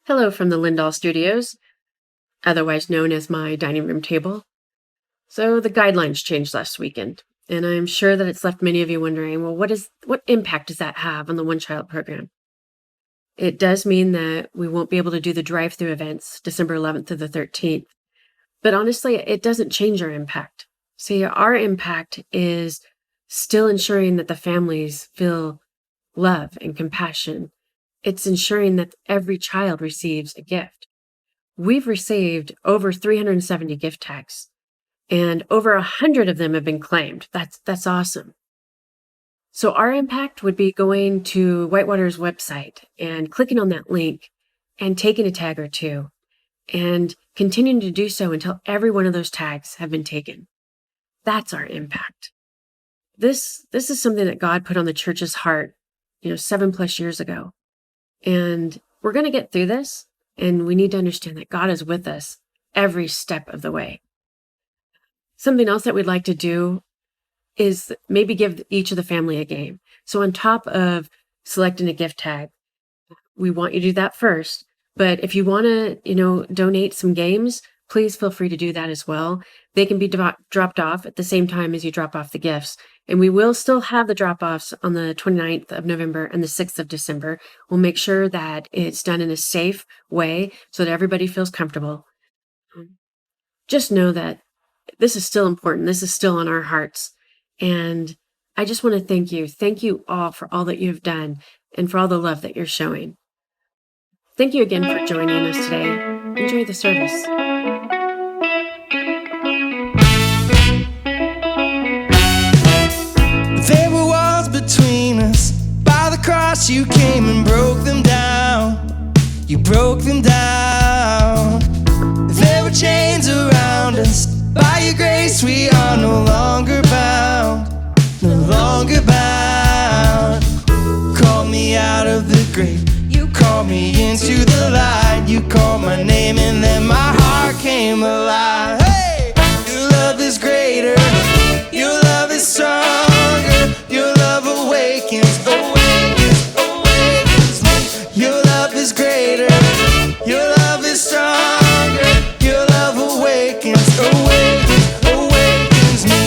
Hello from the Lindahl Studios, otherwise known as my dining room table. So the guidelines changed last weekend, and I'm sure that it's left many of you wondering, well, what impact does that have on the one-child program? It does mean that we won't be able to do the drive-through events December 11th to the 13th, but honestly, it doesn't change our impact. See, our impact is still ensuring that the families feel love and compassion. It's ensuring that every child receives a gift. We've received over 370 gift tags, and over 100 of them have been claimed. That's awesome. So our impact would be going to Whitewater's website and clicking on that link and taking a tag or two and continuing to do so until every one of those tags have been taken. That's our impact. This is something that God put on the church's heart, 7+ years ago. And we're going to get through this, and we need to understand that God is with us every step of the way. Something else that we'd like to do is maybe give each of the family a game. So on top of selecting a gift tag, we want you to do that first. But if you want to, donate some games, please feel free to do that as well. They can be dropped off at the same time as you drop off the gifts. And we will still have the drop-offs on the 29th of November and the 6th of December. We'll make sure that it's done in a safe way so that everybody feels comfortable. Just know that this is still important. This is still on our hearts. And I just want to thank you. Thank you all for all that you've done and for all the love that you're showing. Thank you again for joining us today. Enjoy the service. There were walls between us. By the cross you came and broke them down. You broke them down. There were chains around us. By your grace we are no longer bound. No longer bound. Call me out of the grave. You called me into the light. You called my name and then my heart came alive. Hey! Your love is greater. Your love is stronger. Your love awakens, awakens, awakens me. Your love is greater. Your love is stronger. Your love awakens, awakens, awakens me.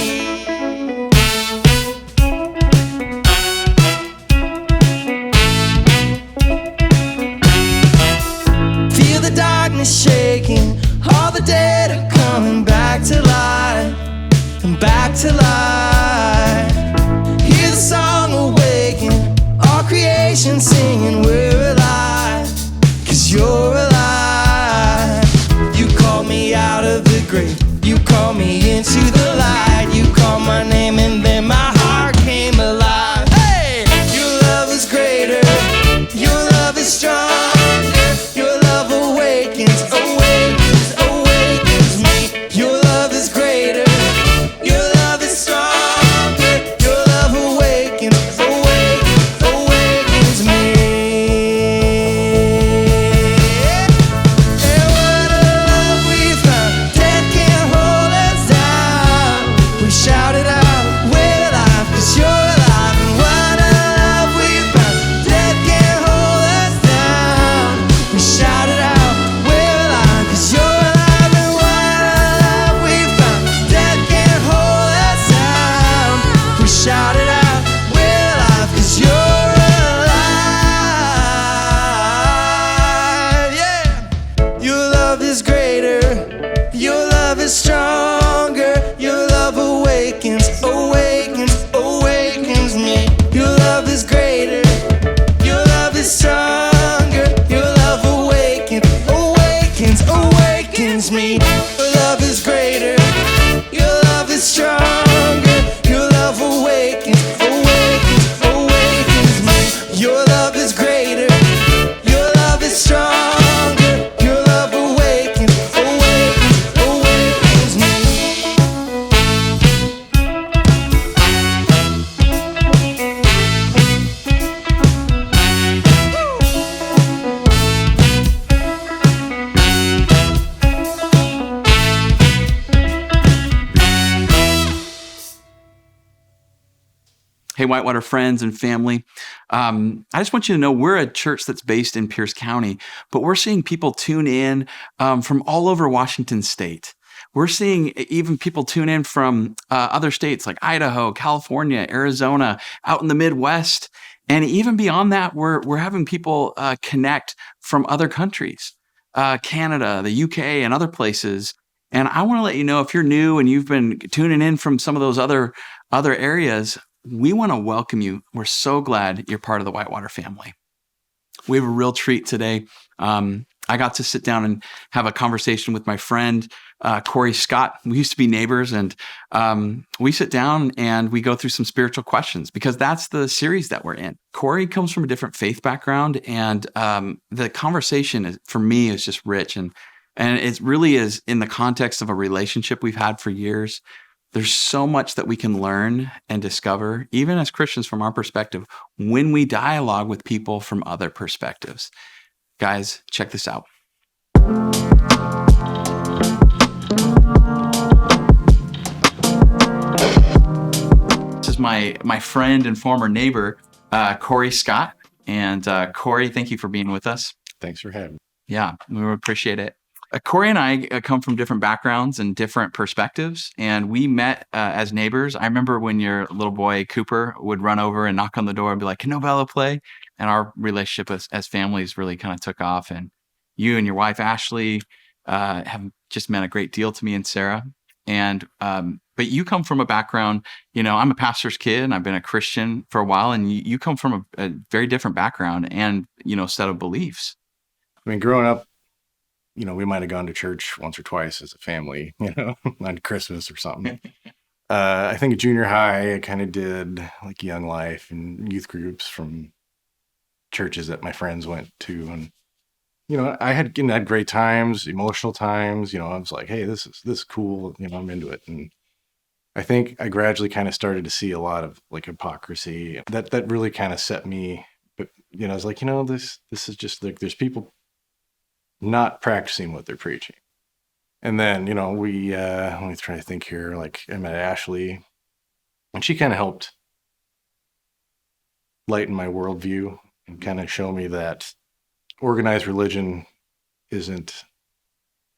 Feel the darkness shaking. All the dead are coming back to life. And back to life. Hear the song awaken. All creation singing we're alive. 'Cause you're alive. You called me out of the grave. You called me into the light. You called my name and then my heart came alive. Hey! Your love is greater. Your love is stronger. Your love awakens, awakens, awakens me. Your love is greater. Your love is stronger. Your love awakens, awakens, awakens me. And what a love we found. Death can't hold us down. We shout it out, we're alive 'cause you're alive. And what a love we found. Death can't hold us down. We shout it out, we're alive 'cause you're alive. And what a love we found. Death can't hold us down. We shout it out, awakens, awakens, awakens me. Your love is greater, your love is stronger. Your love awakens, awakens, awakens me. Your love is greater, your love is stronger. Your love awakens, awakens, awakens me. Your love is greater, your love is stronger. Your love awakens, awakens, awakens me. Hey, Whitewater friends and family. I just want you to know we're a church that's based in Pierce County, but we're seeing people tune in from all over Washington State. We're seeing even people tune in from other states like Idaho, California, Arizona, out in the Midwest. And even beyond that, we're having people connect from other countries, Canada, the UK, and other places. And I want to let you know, if you're new and you've been tuning in from some of those other areas, we want to welcome you. We're so glad you're part of the Whitewater family. We have a real treat today. I got to sit down and have a conversation with my friend, Corey Scott. We used to be neighbors, and we sit down and we go through some spiritual questions because that's the series that we're in. Corey comes from a different faith background, and the conversation for me is just rich. And it really is in the context of a relationship we've had for years. There's so much that we can learn and discover, even as Christians from our perspective, when we dialogue with people from other perspectives. Guys, check this out. This is my friend and former neighbor, Corey Scott. And Corey, thank you for being with us. Thanks for having me. Yeah, we appreciate it. Corey and I come from different backgrounds and different perspectives, and we met as neighbors. I remember when your little boy, Cooper, would run over and knock on the door and be like, "Can Novella play?" And our relationship as families really kind of took off. And you and your wife, Ashley, have just meant a great deal to me and Sarah. And but you come from a background, I'm a pastor's kid, and I've been a Christian for a while, and you come from a very different background and, set of beliefs. I mean, growing up, we might have gone to church once or twice as a family, on Christmas or something. I think at junior high, I kind of did like Young Life and youth groups from churches that my friends went to. And, I had great times, emotional times. I was like, hey, this is cool. I'm into it. And I think I gradually kind of started to see a lot of like hypocrisy that really kind of set me. But, I was like, this is just like, there's people not practicing what they're preaching. And then, we let me try to think here, like I met Ashley, and she kind of helped lighten my worldview and kind of show me that organized religion isn't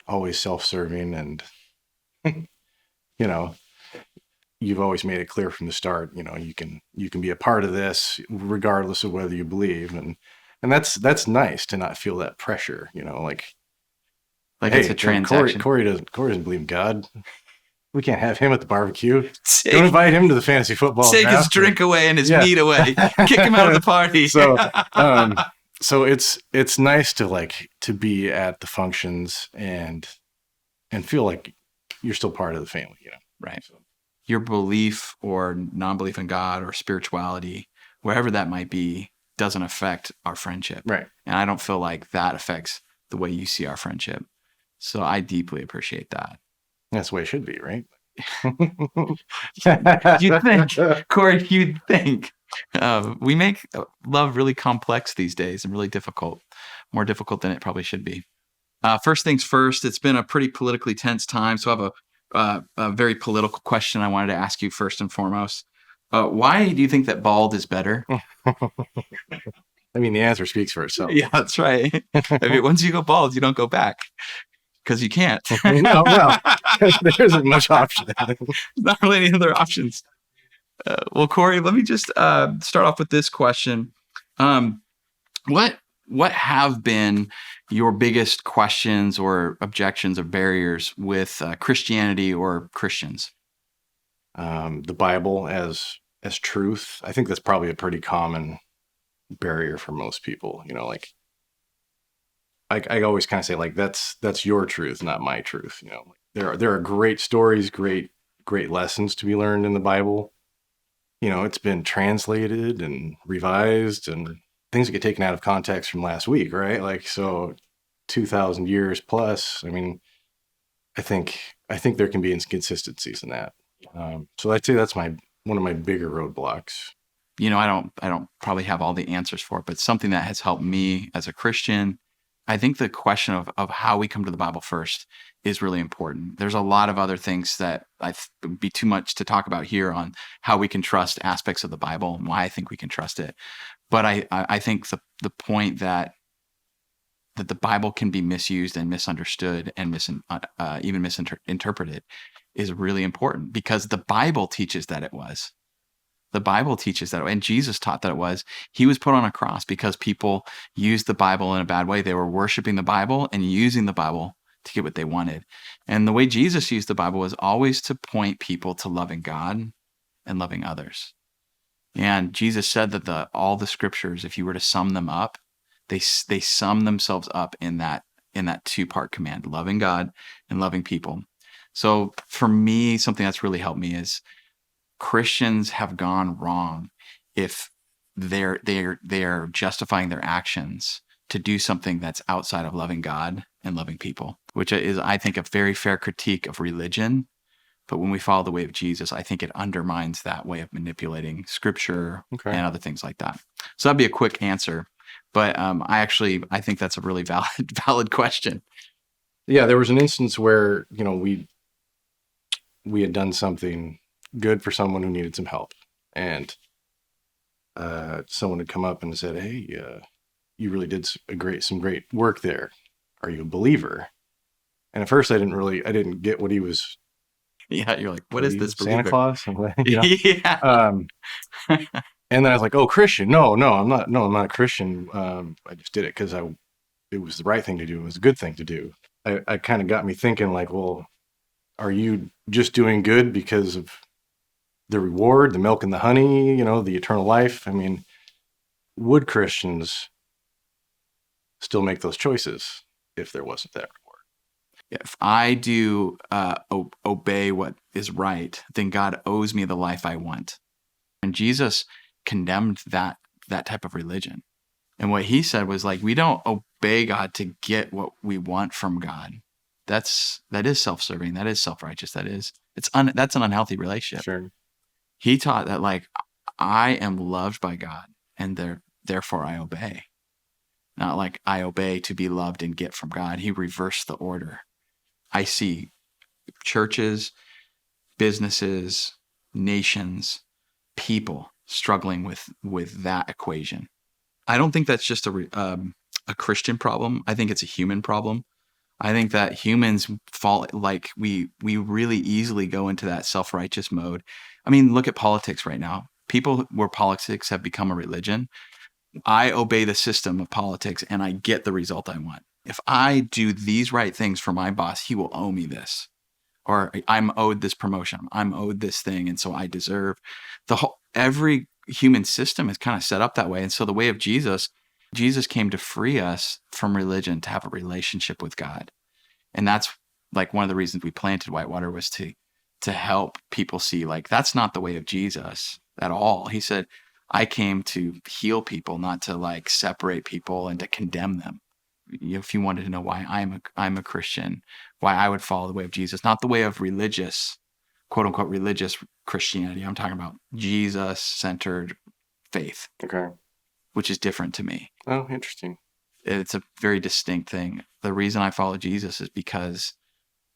always self-serving. And, you've always made it clear from the start, you can be a part of this regardless of whether you believe. And that's nice to not feel that pressure, like hey, it's a transaction. Corey doesn't believe in God. We can't have him at the barbecue. Don't invite him to the fantasy football. Take his drink away and his meat away. Kick him out of the party. So it's nice to be at the functions and feel like you're still part of the family, Right. So your belief or non-belief in God or spirituality, wherever that might be, doesn't affect our friendship. Right. And I don't feel like that affects the way you see our friendship. So I deeply appreciate that. That's the way it should be, right? You'd think, Corey, you'd think. We make love really complex these days and really difficult, more difficult than it probably should be. First things first, it's been a pretty politically tense time. So I have a very political question I wanted to ask you first and foremost. Why do you think that bald is better? I mean, the answer speaks for itself. Yeah, that's right. I mean, once you go bald, you don't go back because you can't. No, well, there isn't much option. Not really any other options. Well, Corey, let me just start off with this question. What have been your biggest questions or objections or barriers with Christianity or Christians? the Bible as truth. I think that's probably a pretty common barrier for most people. Like I always kind of say, like, that's your truth, not my truth. There are great stories, great lessons to be learned in the Bible. It's been translated and revised, and things that get taken out of context from last week, right? Like, so 2,000 years plus. I mean, I think there can be inconsistencies in that. So I'd say that's one of my bigger roadblocks. I don't probably have all the answers for it, but something that has helped me as a Christian, I think the question of how we come to the Bible first is really important. There's a lot of other things that would be too much to talk about here on how we can trust aspects of the Bible and why I think we can trust it. But I think the point that the Bible can be misused and misunderstood and even misinterpreted is really important, because the Bible teaches that it was. The Bible teaches that, and Jesus taught that it was. He was put on a cross because people used the Bible in a bad way. They were worshiping the Bible and using the Bible to get what they wanted. And the way Jesus used the Bible was always to point people to loving God and loving others. And Jesus said that all the scriptures, if you were to sum them up, they sum themselves up in that 2-part command: loving God and loving people. So for me, something that's really helped me is Christians have gone wrong if they're justifying their actions to do something that's outside of loving God and loving people, which is, I think, a very fair critique of religion. But when we follow the way of Jesus, I think it undermines that way of manipulating scripture and other things like that. So that'd be a quick answer. But I think that's a really valid question. Yeah, there was an instance where, we had done something good for someone who needed some help. And someone had come up and said, "Hey, you really did some great work there. Are you a believer?" And at first I didn't get what he was. Yeah, you're like, what is this Santa believer? Claus? Yeah. And then I was like, "Oh, Christian? No, I'm not. No, I'm not a Christian. I just did it because it was the right thing to do. It was a good thing to do." I kind of got me thinking, like, well, are you just doing good because of the reward, the milk and the honey, the eternal life? I mean, would Christians still make those choices if there wasn't that reward? If I do obey what is right, then God owes me the life I want. And Jesus condemned that type of religion. And what he said was, like, we don't obey God to get what we want from God. That is self-serving. That is self-righteous. That's an unhealthy relationship. Sure. He taught that, like, I am loved by God, and therefore I obey. Not like I obey to be loved and get from God. He reversed the order. I see churches, businesses, nations, people struggling with that equation. I don't think that's just a Christian problem. I think it's a human problem. I think that humans fall, like, we really easily go into that self-righteous mode. I mean, look at politics right now. People where politics have become a religion. I obey the system of politics and I get the result I want. If I do these right things for my boss, he will owe me this. Or I'm owed this promotion. I'm owed this thing. And so I deserve every human system is kind of set up that way. And so the way of Jesus came to free us from religion, to have a relationship with God. And that's, like, one of the reasons we planted Whitewater was to help people see, like, that's not the way of Jesus at all. He said, I came to heal people, not to, like, separate people and to condemn them. If you wanted to know why I'm a Christian, why I would follow the way of Jesus, not the way of religious, quote unquote, religious Christianity. I'm talking about Jesus-centered faith. Okay. Which is different to me. Oh, interesting. It's a very distinct thing. The reason I follow Jesus is because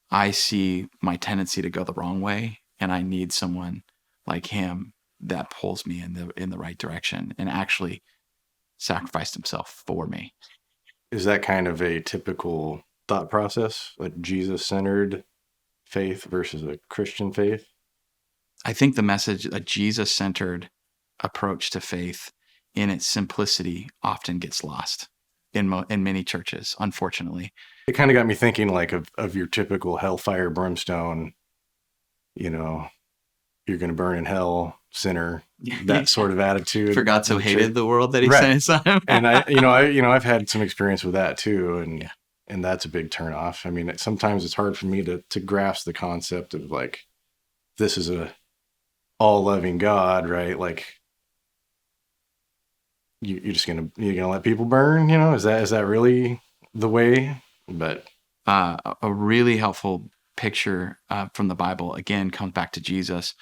I see my tendency to go the wrong way, and I need someone like him that pulls me in the right direction and actually sacrificed himself for me. Is that kind of a typical thought process, like Jesus-centered faith versus a Christian faith? I think the message, a Jesus-centered approach to faith in its simplicity, often gets lost in many churches, unfortunately. It kind of got me thinking, like, of your typical hellfire brimstone, you're you're going to burn in hell, sinner, that sort of attitude. For God so hated the world that he Right. sent his son. And I've had some experience with that too. And, Yeah. and that's a big turnoff. I mean, sometimes it's hard for me to grasp the concept of like, this is a all loving God, right? Like you're going to let people burn, is that really the way? But A really helpful picture from the Bible, again, comes back to Jesus.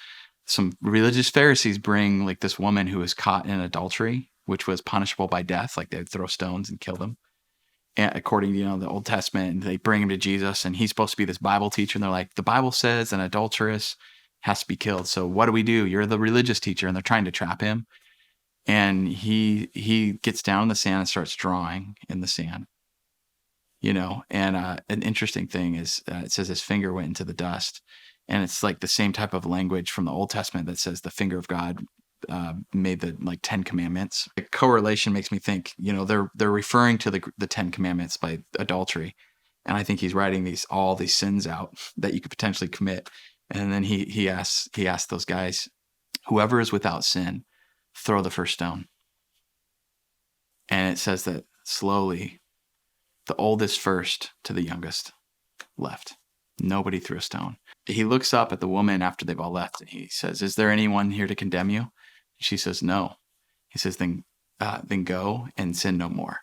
Some religious Pharisees bring like this woman who was caught in adultery, which was punishable by death. Like they'd throw stones and kill them. And according to, the Old Testament, and they bring him to Jesus, and he's supposed to be this Bible teacher. And they're like, the Bible says an adulteress has to be killed. So what do we do? You're the religious teacher. And they're trying to trap him. And he gets down in the sand and starts drawing in the sand. And an interesting thing is it says his finger went into the dust, and it's like the same type of language from the Old Testament that says the finger of God made the 10 commandments. The correlation makes me think, they're referring to the 10 commandments by adultery. And I think he's writing all these sins out that you could potentially commit. And then he asks those guys, whoever is without sin, throw the first stone. And it says that slowly, the oldest first to the youngest left. Nobody threw a stone. He looks up at the woman after they've all left, and he says, is there anyone here to condemn you? She says, no. He says, then go and sin no more.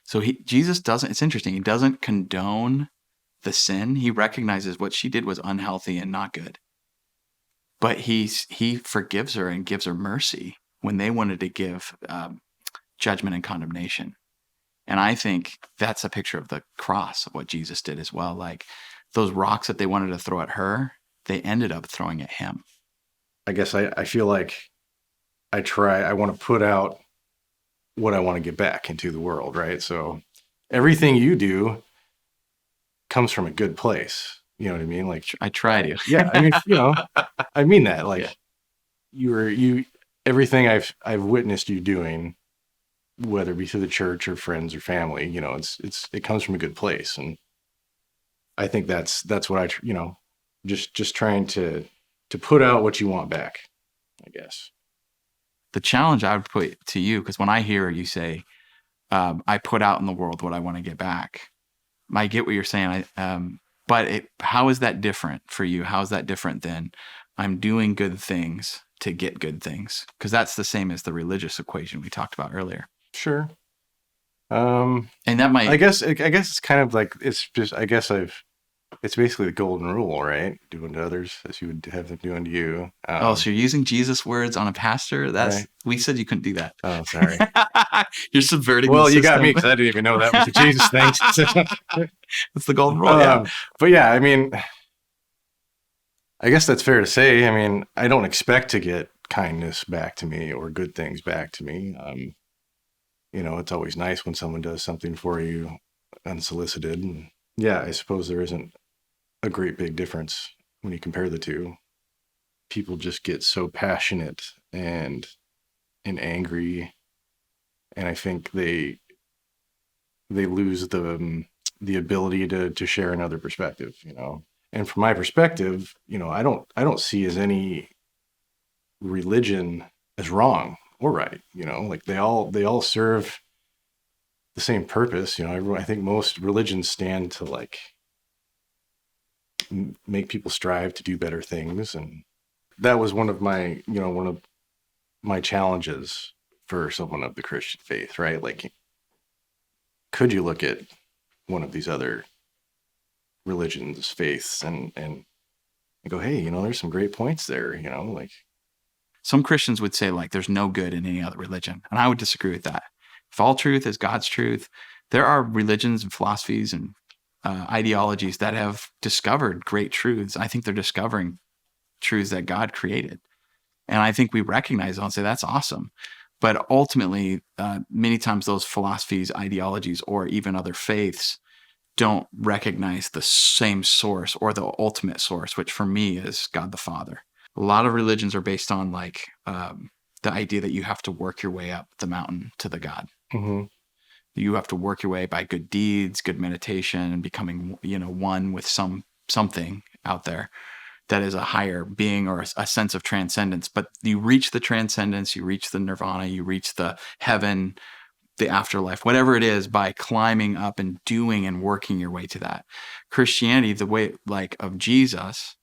So Jesus doesn't, it's interesting, he doesn't condone the sin. He recognizes what she did was unhealthy and not good. But he forgives her and gives her mercy when they wanted to give judgment and condemnation. And I think that's a picture of the cross of what Jesus did as well. Like those rocks that they wanted to throw at her, they ended up throwing at him. I guess I feel like I want to put out what I want to get back into the world, right? So everything you do comes from a good place. You know what I mean? Like I try to. Yeah. I mean, I mean that. Like everything I've witnessed you doing, whether it be through the church or friends or family, it comes from a good place. And I think that's what just trying to put out what you want back, I guess. The challenge I would put to you, because when I hear you say, I put out in the world what I want to get back, I get what you're saying. But how is that different for you? How is that different than I'm doing good things to get good things? Because that's the same as the religious equation we talked about earlier. Sure. And that might, I guess it's kind of like, it's just, it's basically the golden rule, right? Doing to others as you would have them doing to you. so you're using Jesus' words on a pastor? Right. We said you couldn't do that. Oh, sorry. You're subverting well, the you system. got me because I didn't even know that was the Jesus thing. It's the golden rule, yeah. But yeah, I mean, I guess that's fair to say. I mean, I don't expect to get kindness back to me or good things back to me. It's always nice when someone does something for you unsolicited. And yeah, I suppose there isn't a great big difference when you compare the two. People just get so passionate and angry, and I think they lose the ability to share another perspective, And from my perspective, I don't see as any religion as wrong or right, like they all serve the same purpose. I think most religions stand to like make people strive to do better things. And that was one of my challenges for someone of the Christian faith, right? Like, could you look at one of these other religions, faiths, and go, hey, there's some great points there, like. Some Christians would say like there's no good in any other religion. And I would disagree with that. If all truth is God's truth, there are religions and philosophies and ideologies that have discovered great truths. I think they're discovering truths that God created. And I think we recognize them and say, that's awesome. But ultimately, many times those philosophies, ideologies, or even other faiths don't recognize the same source or the ultimate source, which for me is God the Father. A lot of religions are based on like the idea that you have to work your way up the mountain to the God. Mm-hmm. You have to work your way by good deeds, good meditation, and becoming, one with something out there. that is a higher being or a sense of transcendence. But you reach the transcendence, you reach the nirvana, you reach the heaven, the afterlife, whatever it is, by climbing up and doing and working your way to that. Christianity, the way like of Jesus,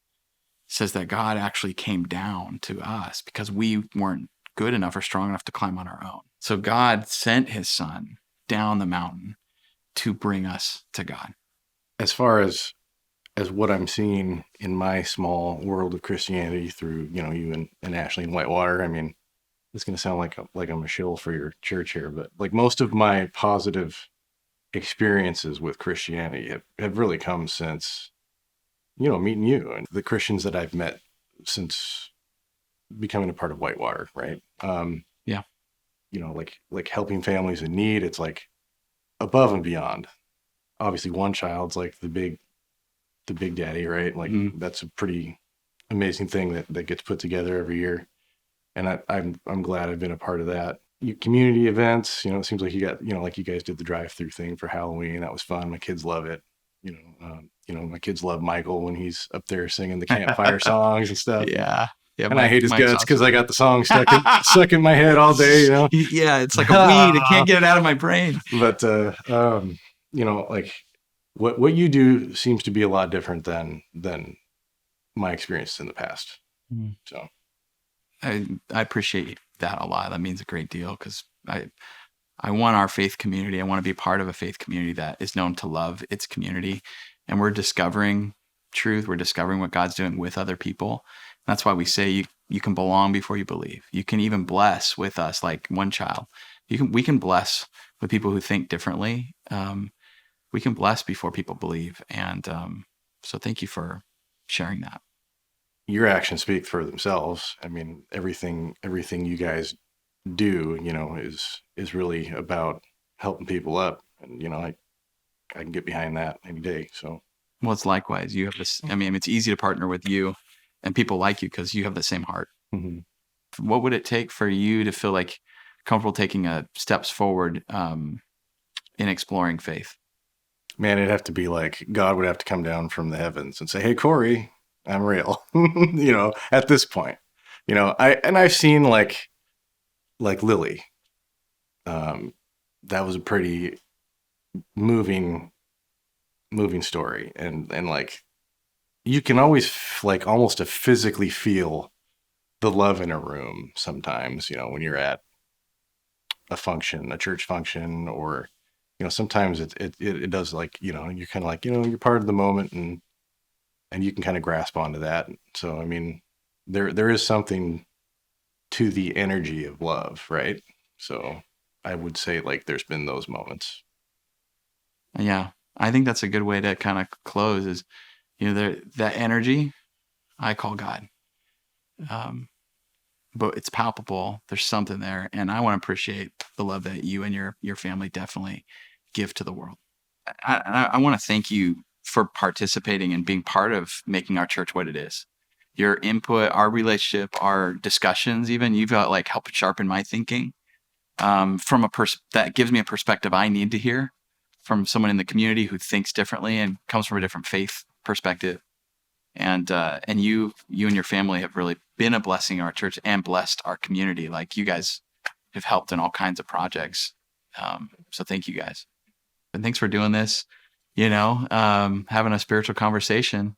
says that God actually came down to us because we weren't good enough or strong enough to climb on our own. So God sent his son down the mountain to bring us to God. As far as what I'm seeing in my small world of Christianity through, you and Ashley and Whitewater, I mean, it's going to sound like I'm a shill for your church here, but like most of my positive experiences with Christianity have really come since, meeting you and the Christians that I've met since becoming a part of Whitewater, right? Yeah. Like helping families in need. It's like above and beyond. Obviously, one child's like the big daddy, right? Like that's a pretty amazing thing that gets put together every year. And I'm glad I've been a part of that. Community events, it seems like you got, like you guys did the drive-through thing for Halloween. That was fun. My kids love it. My kids love Michael when he's up there singing the campfire songs and stuff. Yeah. Yeah. And I hate his guts because awesome. I got the song stuck in my head all day, Yeah. It's like a weed. I can't get it out of my brain. But, like what you do seems to be a lot different than my experience in the past. So I appreciate that a lot. That means a great deal because I want our faith community. I want to be part of a faith community that is known to love its community. And we're discovering truth. We're discovering what God's doing with other people. That's why we say you can belong before you believe. You can even bless with us, like one child. We can bless with people who think differently. We can bless before people believe. And so thank you for sharing that. Your actions speak for themselves. I mean, everything you guys do, is really about helping people up. And, I can get behind that any day. So, well, it's likewise. You have this, I mean, it's easy to partner with you and people like you because you have the same heart. Mm-hmm. What would it take for you to feel like comfortable taking steps forward in exploring faith? Man, it'd have to be like God would have to come down from the heavens and say, "Hey, Corey, I'm real." At this point, I've seen like Lily. That was a pretty moving story, and like you can always like almost physically feel the love in a room sometimes. When you're at a function, a church function, or sometimes it does like you're kind of like you're part of the moment and you can kind of grasp onto that. So I mean, there is something to the energy of love, right? So I would say like there's been those moments. Yeah, I think that's a good way to kind of close is, that energy I call God. But it's palpable. There's something there. And I want to appreciate the love that you and your family definitely give to the world. I want to thank you for participating and being part of making our church what it is. Your input, our relationship, our discussions, even you've like helped sharpen my thinking from that gives me a perspective I need to hear from someone in the community who thinks differently and comes from a different faith perspective. And you and your family have really been a blessing in our church and blessed our community. Like you guys have helped in all kinds of projects. So thank you guys. And thanks for doing this, having a spiritual conversation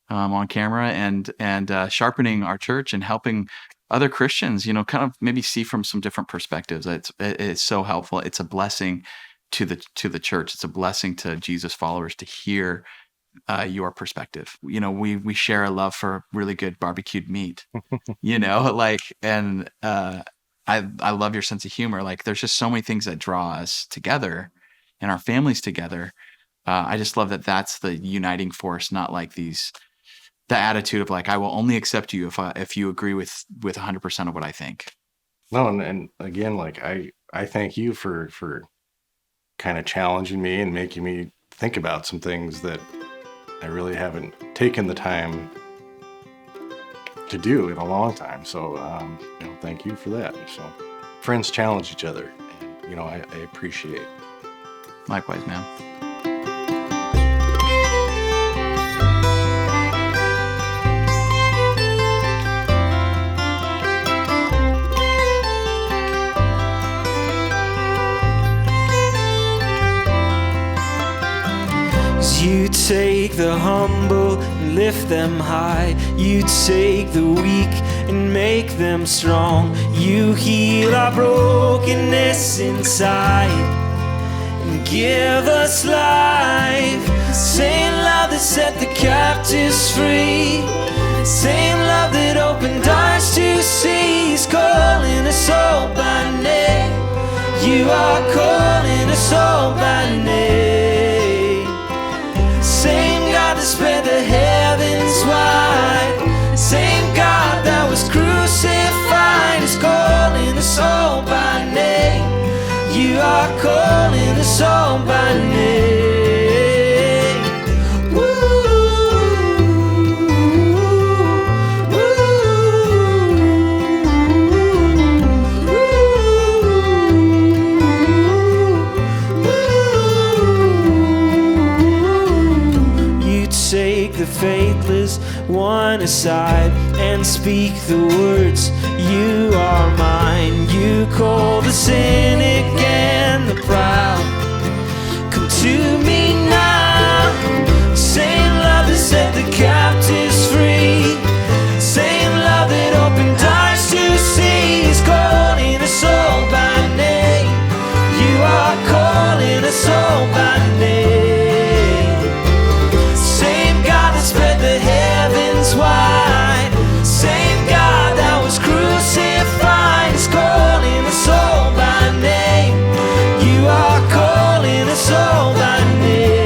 on camera and sharpening our church and helping other Christians, kind of maybe see from some different perspectives. It's so helpful. It's a blessing to the church. It's a blessing to Jesus followers to hear your perspective. We share a love for really good barbecued meat, and I love your sense of humor. Like there's just so many things that draw us together and our families together. I just love that that's the uniting force, not like the attitude of like, I will only accept you if you agree with 100% of what I think. No. And again, like I thank you for kind of challenging me and making me think about some things that I really haven't taken the time to do in a long time. So, thank you for that. So friends challenge each other and, I appreciate. Likewise, man. take the humble and lift them high. You take the weak and make them strong. You heal our brokenness inside and give us life. Same love that set the captives free, same love that opened eyes to see. He's calling us all by name. You are calling us all by name. Same God that spread the heavens wide, same God that was crucified is calling us all by name. You are calling us all by name. Take the faithless one aside and speak the words, you are mine. You call the cynic and the proud, come to me now. Same love that set the captives free, same love that opened eyes to see is calling us all by name. You are calling us all by name. Spread the heavens wide, same God that was crucified is calling us all by name. You are calling us all by name.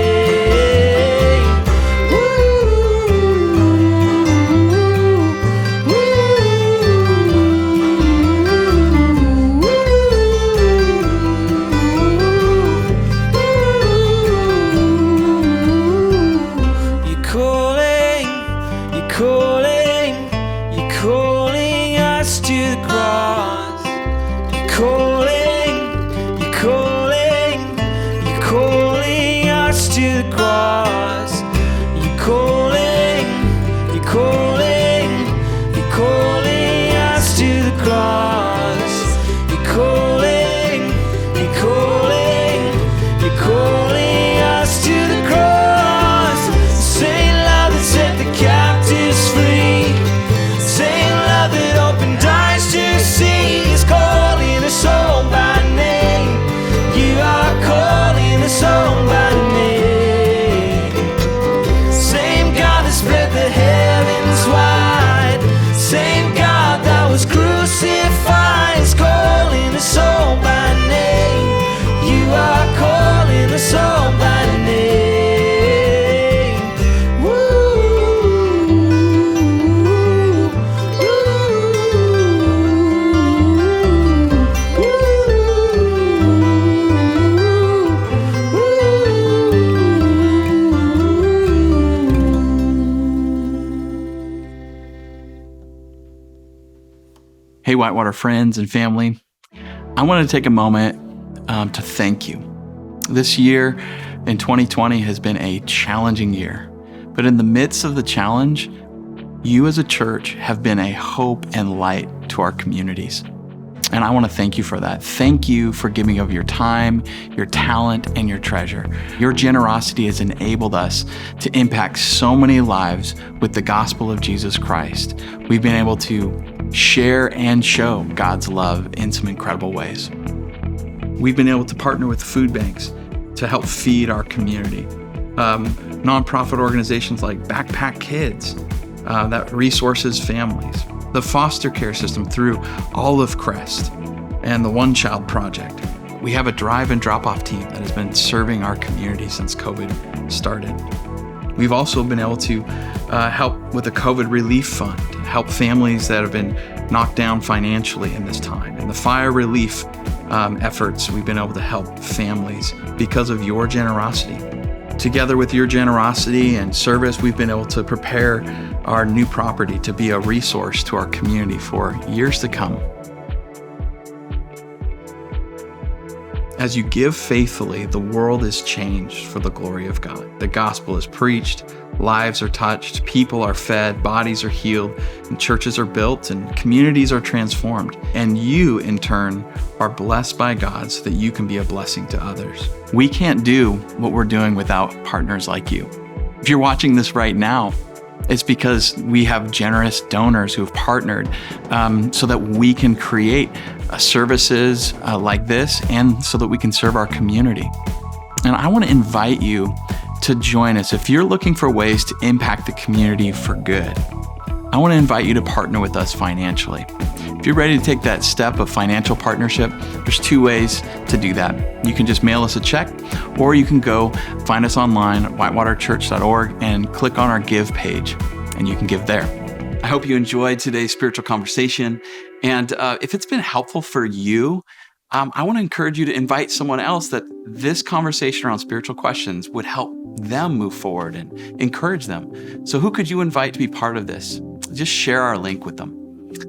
You're calling us to the cross. You're calling us to the cross. You're calling us to the cross. You're calling us to the cross. Same love that set the captives free, same love that opened eyes to see is calling us all by name. You are calling us all by name. Same God that spread the heavens wide, same God that was crucified is calling us all by name. You are calling us all by name. Hey, Whitewater friends and family, I want to take a moment to thank you. This year in 2020 has been a challenging year, but in the midst of the challenge, you as a church have been a hope and light to our communities. And I want to thank you for that. Thank you for giving of your time, your talent, and your treasure. Your generosity has enabled us to impact so many lives with the gospel of Jesus Christ. We've been able to share and show God's love in some incredible ways. We've been able to partner with food banks to help feed our community. Nonprofit organizations like Backpack Kids that resources families. The foster care system through Olive Crest and the One Child Project. We have a drive and drop-off team that has been serving our community since COVID started. We've also been able to help with the COVID relief fund, help families that have been knocked down financially in this time. And the fire relief efforts, we've been able to help families because of your generosity. Together with your generosity and service, we've been able to prepare our new property to be a resource to our community for years to come. As you give faithfully, the world is changed for the glory of God. The gospel is preached, lives are touched, people are fed, bodies are healed, and churches are built, and communities are transformed. And you, in turn, are blessed by God so that you can be a blessing to others. We can't do what we're doing without partners like you. If you're watching this right now, it's because we have generous donors who have partnered so that we can create services like this and so that we can serve our community. And I want to invite you to join us. If you're looking for ways to impact the community for good, I want to invite you to partner with us financially. If you're ready to take that step of financial partnership, there's 2 ways to do that. You can just mail us a check, or you can go find us online at whitewaterchurch.org and click on our give page, and you can give there. I hope you enjoyed today's spiritual conversation. And if it's been helpful for you, I want to encourage you to invite someone else that this conversation around spiritual questions would help them move forward and encourage them. So who could you invite to be part of this? Just share our link with them.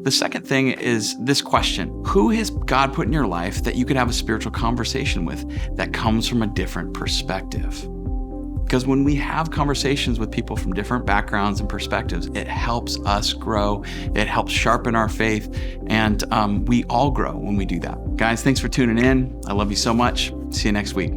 The second thing is this question: who has God put in your life that you could have a spiritual conversation with that comes from a different perspective? Because when we have conversations with people from different backgrounds and perspectives, it helps us grow. It helps sharpen our faith. And we all grow when we do that. Guys, thanks for tuning in. I love you so much. See you next week.